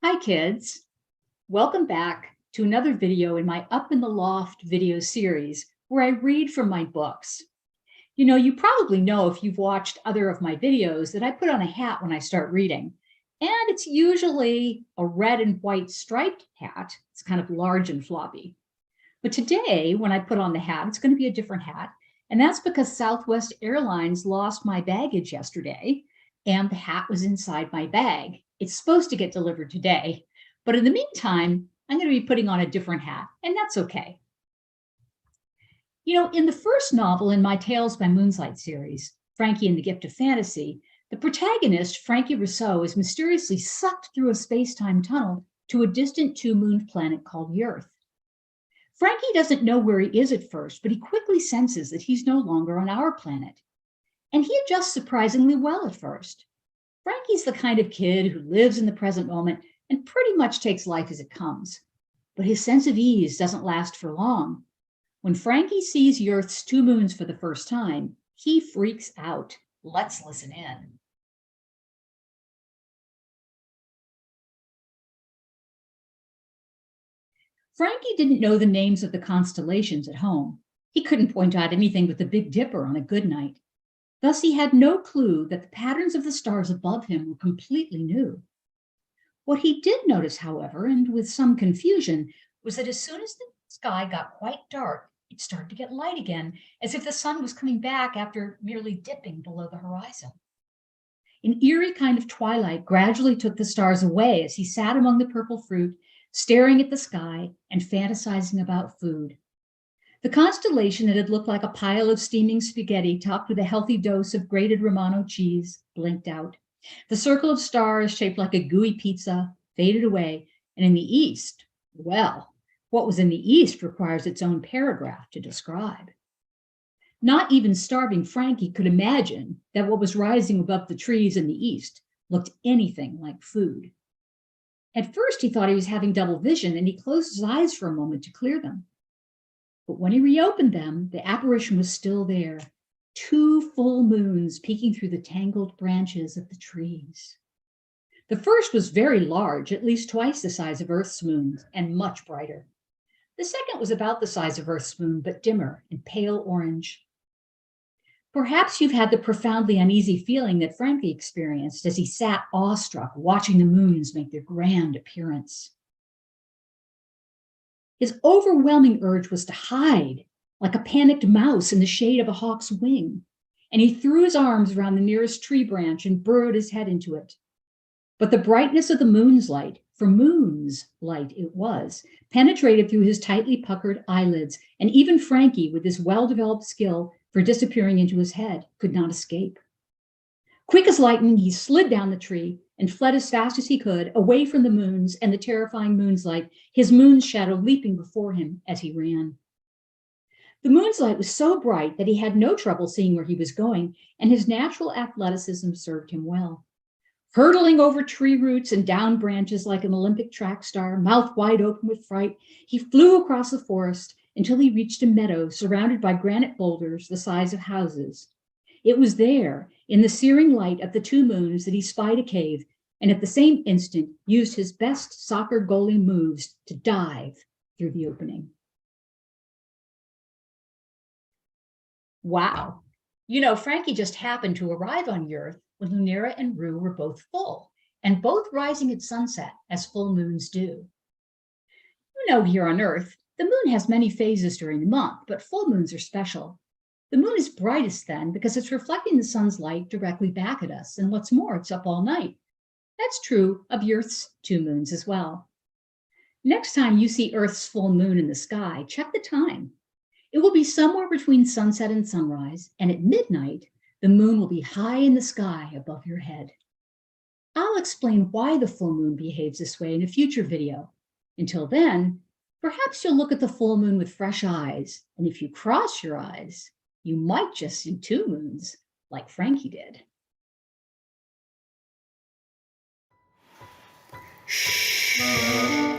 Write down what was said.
Hi kids, welcome back to another video in my Up in the Loft video series where I read from my books. You probably know if you've watched other of my videos that I put on a hat when I start reading, and it's usually a red and white striped hat. It's kind of large and floppy. But today when I put on the hat, it's going to be a different hat, and that's because Southwest Airlines lost my baggage yesterday and the hat was inside my bag. It's supposed to get delivered today, but in the meantime, I'm going to be putting on a different hat, and that's okay. In the first novel in my Tales by Moonlight series, Frankie and the Gift of Fantasy, the protagonist, Frankie Rousseau, is mysteriously sucked through a space-time tunnel to a distant two-mooned planet called Urth. Frankie doesn't know where he is at first, but he quickly senses that he's no longer on our planet. And he adjusts surprisingly well at first. Frankie's the kind of kid who lives in the present moment and pretty much takes life as it comes. But his sense of ease doesn't last for long. When Frankie sees Urth's two moons for the first time, he freaks out. Let's listen in. Frankie didn't know the names of the constellations at home. He couldn't point out anything but the Big Dipper on a good night. Thus, he had no clue that the patterns of the stars above him were completely new. What he did notice, however, and with some confusion, was that as soon as the sky got quite dark, it started to get light again, as if the sun was coming back after merely dipping below the horizon. An eerie kind of twilight gradually took the stars away as he sat among the purple fruit, staring at the sky and fantasizing about food. The constellation that had looked like a pile of steaming spaghetti topped with a healthy dose of grated Romano cheese blinked out. The circle of stars shaped like a gooey pizza faded away, and in the east, well, what was in the east requires its own paragraph to describe. Not even starving Frankie could imagine that what was rising above the trees in the east looked anything like food. At first, he thought he was having double vision, and he closed his eyes for a moment to clear them. But when he reopened them, the apparition was still there, two full moons peeking through the tangled branches of the trees. The first was very large, at least twice the size of Earth's moon, and much brighter. The second was about the size of Earth's moon, but dimmer and pale orange. Perhaps you've had the profoundly uneasy feeling that Frankie experienced as he sat awestruck, watching the moons make their grand appearance. His overwhelming urge was to hide, like a panicked mouse in the shade of a hawk's wing, and he threw his arms around the nearest tree branch and burrowed his head into it. But the brightness of the moon's light, for moon's light it was, penetrated through his tightly puckered eyelids, and even Frankie, with his well-developed skill for disappearing into his head, could not escape. Quick as lightning, he slid down the tree and fled as fast as he could, away from the moons and the terrifying moon's light, his moon's shadow leaping before him as he ran. The moon's light was so bright that he had no trouble seeing where he was going, and his natural athleticism served him well. Hurtling over tree roots and down branches like an Olympic track star, mouth wide open with fright, he flew across the forest until he reached a meadow surrounded by granite boulders the size of houses. It was there, in the searing light of the two moons, that he spied a cave, and at the same instant used his best soccer goalie moves to dive through the opening. Wow. Frankie just happened to arrive on Urth when Lunera and Rue were both full, and both rising at sunset, as full moons do. Here on Earth, The moon has many phases during the month, but full moons are special. The moon is brightest then because it's reflecting the sun's light directly back at us, and what's more, it's up all night. That's true of Earth's two moons as well. Next time you see Earth's full moon in the sky, check the time. It will be somewhere between sunset and sunrise, and at midnight, the moon will be high in the sky above your head. I'll explain why the full moon behaves this way in a future video. Until then, perhaps you'll look at the full moon with fresh eyes, and if you cross your eyes, you might just see two moons, like Frankie did. Shh.